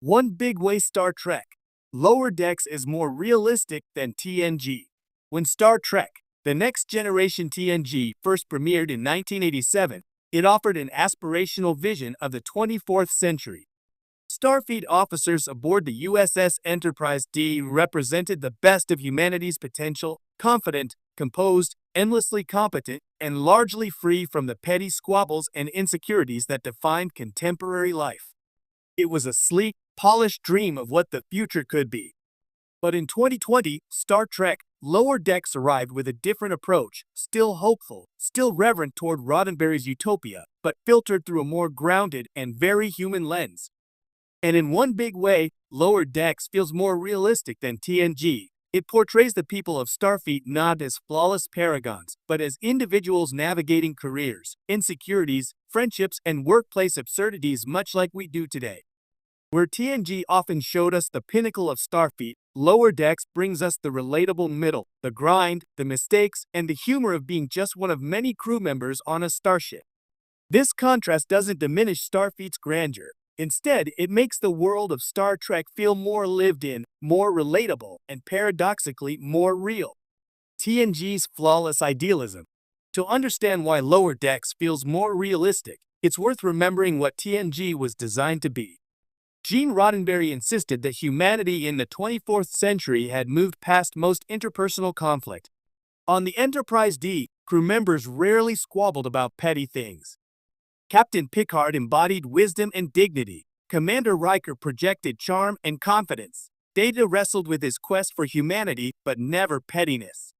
One big way Star Trek. Lower Decks is more realistic than TNG. When Star Trek, the Next Generation TNG, first premiered in 1987, it offered an aspirational vision of the 24th century. Starfleet officers aboard the USS Enterprise D represented the best of humanity's potential, confident, composed, endlessly competent, and largely free from the petty squabbles and insecurities that defined contemporary life. It was a sleek, polished dream of what the future could be. But in 2020, Star Trek Lower Decks arrived with a different approach, still hopeful, still reverent toward Roddenberry's utopia, but filtered through a more grounded and very human lens. And in one big way, Lower Decks feels more realistic than TNG. It portrays the people of Starfleet not as flawless paragons, but as individuals navigating careers, insecurities, friendships, and workplace absurdities much like we do today. Where TNG often showed us the pinnacle of Starfleet, Lower Decks brings us the relatable middle, the grind, the mistakes, and the humor of being just one of many crew members on a starship. This contrast doesn't diminish Starfleet's grandeur. Instead, it makes the world of Star Trek feel more lived in, more relatable, and paradoxically more real. TNG's flawless idealism. To understand why Lower Decks feels more realistic, it's worth remembering what TNG was designed to be. Gene Roddenberry insisted that humanity in the 24th century had moved past most interpersonal conflict. On the Enterprise D, crew members rarely squabbled about petty things. Captain Picard embodied wisdom and dignity. Commander Riker projected charm and confidence. Data wrestled with his quest for humanity, but never pettiness.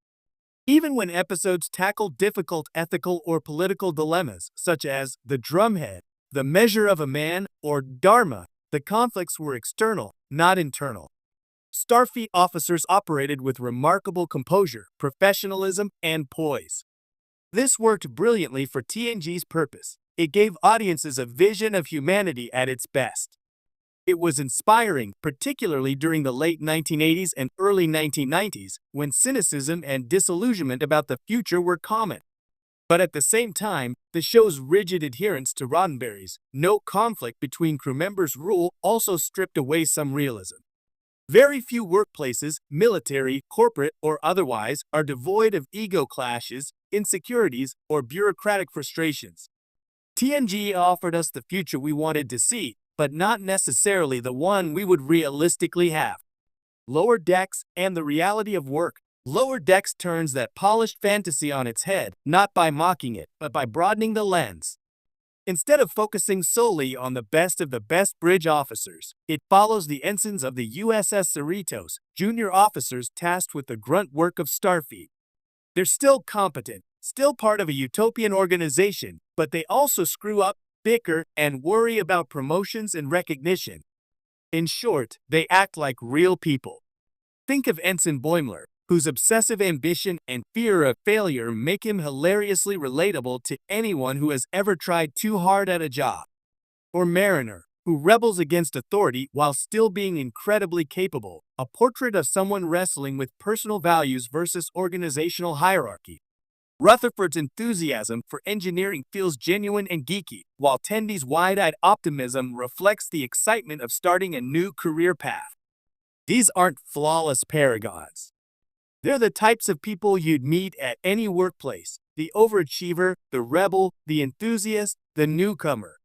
Even when episodes tackled difficult ethical or political dilemmas, such as the drumhead, the measure of a man, or Dharma, the conflicts were external, not internal. Starfleet officers operated with remarkable composure, professionalism, and poise. This worked brilliantly for TNG's purpose. It gave audiences a vision of humanity at its best. It was inspiring, particularly during the late 1980s and early 1990s, when cynicism and disillusionment about the future were common. But at the same time, the show's rigid adherence to Roddenberry's no conflict between crew members rule also stripped away some realism. Very few workplaces, military, corporate, or otherwise, are devoid of ego clashes, insecurities, or bureaucratic frustrations. TNG offered us the future we wanted to see, but not necessarily the one we would realistically have. Lower Decks and the reality of work. Lower Decks turns that polished fantasy on its head, not by mocking it, but by broadening the lens. Instead of focusing solely on the best bridge officers, it follows the ensigns of the USS Cerritos, junior officers tasked with the grunt work of Starfleet. They're still competent, still part of a utopian organization, but they also screw up, bicker, and worry about promotions and recognition. In short, they act like real people. Think of Ensign Boimler, whose obsessive ambition and fear of failure make him hilariously relatable to anyone who has ever tried too hard at a job. Or Mariner, who rebels against authority while still being incredibly capable, a portrait of someone wrestling with personal values versus organizational hierarchy. Rutherford's enthusiasm for engineering feels genuine and geeky, while Tendy's wide-eyed optimism reflects the excitement of starting a new career path. These aren't flawless paragons. They're the types of people you'd meet at any workplace: the overachiever, the rebel, the enthusiast, the newcomer.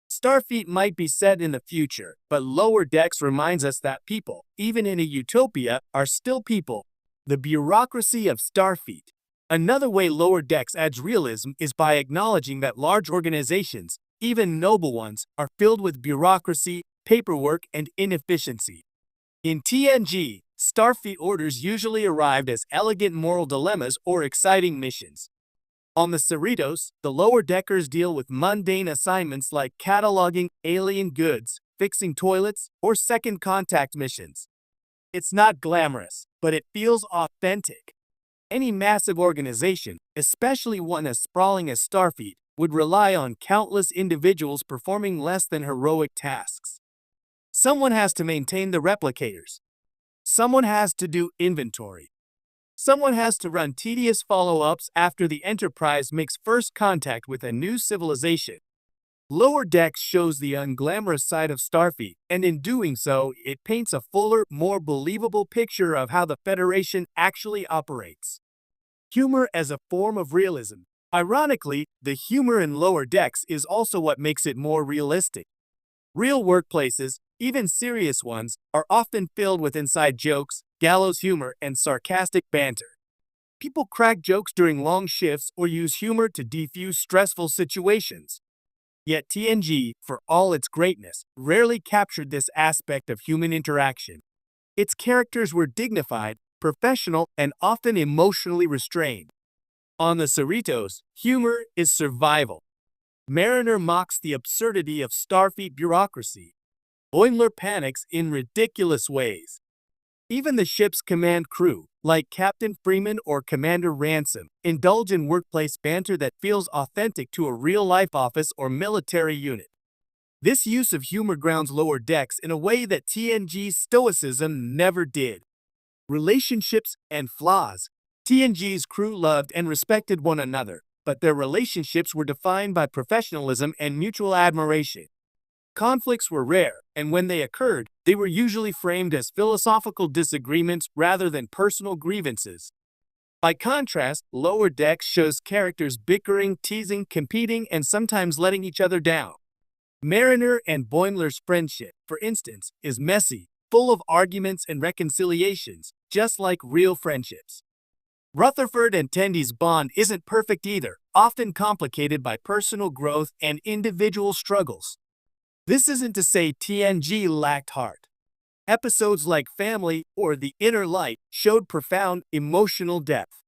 Starfleet might be set in the future, but Lower Decks reminds us that people, even in a utopia, are still people. The bureaucracy of Starfleet. Another way Lower Decks adds realism is by acknowledging that large organizations, even noble ones, are filled with bureaucracy, paperwork, and inefficiency. In TNG, Starfleet orders usually arrived as elegant moral dilemmas or exciting missions. On the Cerritos, the lower deckers deal with mundane assignments like cataloging alien goods, fixing toilets, or second contact missions. It's not glamorous, but it feels authentic. Any massive organization, especially one as sprawling as Starfleet, would rely on countless individuals performing less than heroic tasks. Someone has to maintain the replicators. Someone has to do inventory. Someone has to run tedious follow-ups after the Enterprise makes first contact with a new civilization. Lower Decks shows the unglamorous side of Starfleet, and in doing so, it paints a fuller, more believable picture of how the Federation actually operates. Humor as a form of realism. Ironically, the humor in Lower Decks is also what makes it more realistic. Real workplaces, even serious ones, are often filled with inside jokes, gallows humor, and sarcastic banter. People crack jokes during long shifts or use humor to defuse stressful situations. Yet TNG, for all its greatness, rarely captured this aspect of human interaction. Its characters were dignified, professional, and often emotionally restrained. On the Cerritos, humor is survival. Mariner mocks the absurdity of Starfleet bureaucracy. Boimler panics in ridiculous ways. Even the ship's command crew, like Captain Freeman or Commander Ransom, indulge in workplace banter that feels authentic to a real-life office or military unit. This use of humor grounds Lower Decks in a way that TNG's stoicism never did. Relationships and flaws. TNG's crew loved and respected one another, but their relationships were defined by professionalism and mutual admiration. Conflicts were rare, and when they occurred, they were usually framed as philosophical disagreements rather than personal grievances. By contrast, Lower Decks shows characters bickering, teasing, competing, and sometimes letting each other down. Mariner and Boimler's friendship, for instance, is messy, full of arguments and reconciliations, just like real friendships. Rutherford and Tendy's bond isn't perfect either, often complicated by personal growth and individual struggles. This isn't to say TNG lacked heart. Episodes like Family or The Inner Light showed profound emotional depth.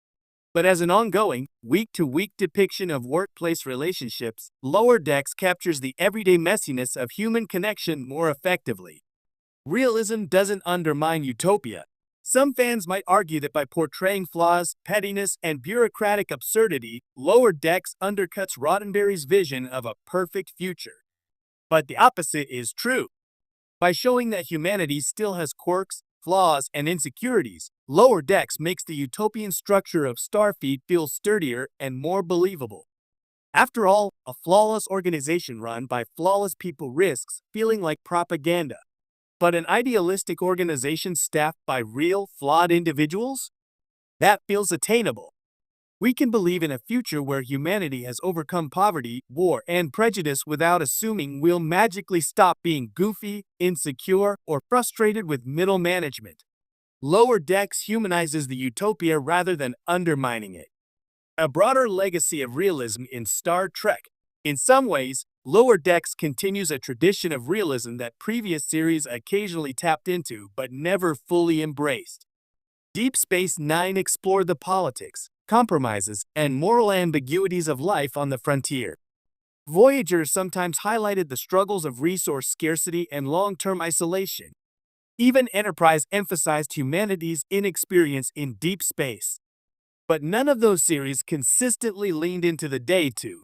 But as an ongoing, week-to-week depiction of workplace relationships, Lower Decks captures the everyday messiness of human connection more effectively. Realism doesn't undermine utopia. Some fans might argue that by portraying flaws, pettiness, and bureaucratic absurdity, Lower Decks undercuts Roddenberry's vision of a perfect future. But the opposite is true. By showing that humanity still has quirks, flaws, and insecurities, Lower Decks makes the utopian structure of Starfleet feel sturdier and more believable. After all, a flawless organization run by flawless people risks feeling like propaganda. But an idealistic organization staffed by real, flawed individuals? That feels attainable. We can believe in a future where humanity has overcome poverty, war, and prejudice without assuming we'll magically stop being goofy, insecure, or frustrated with middle management. Lower Decks humanizes the utopia rather than undermining it. A broader legacy of realism in Star Trek. In some ways, Lower Decks continues a tradition of realism that previous series occasionally tapped into but never fully embraced. Deep Space Nine explored the politics, compromises, and moral ambiguities of life on the frontier. Voyager sometimes highlighted the struggles of resource scarcity and long-term isolation. Even Enterprise emphasized humanity's inexperience in deep space. But none of those series consistently leaned into the day to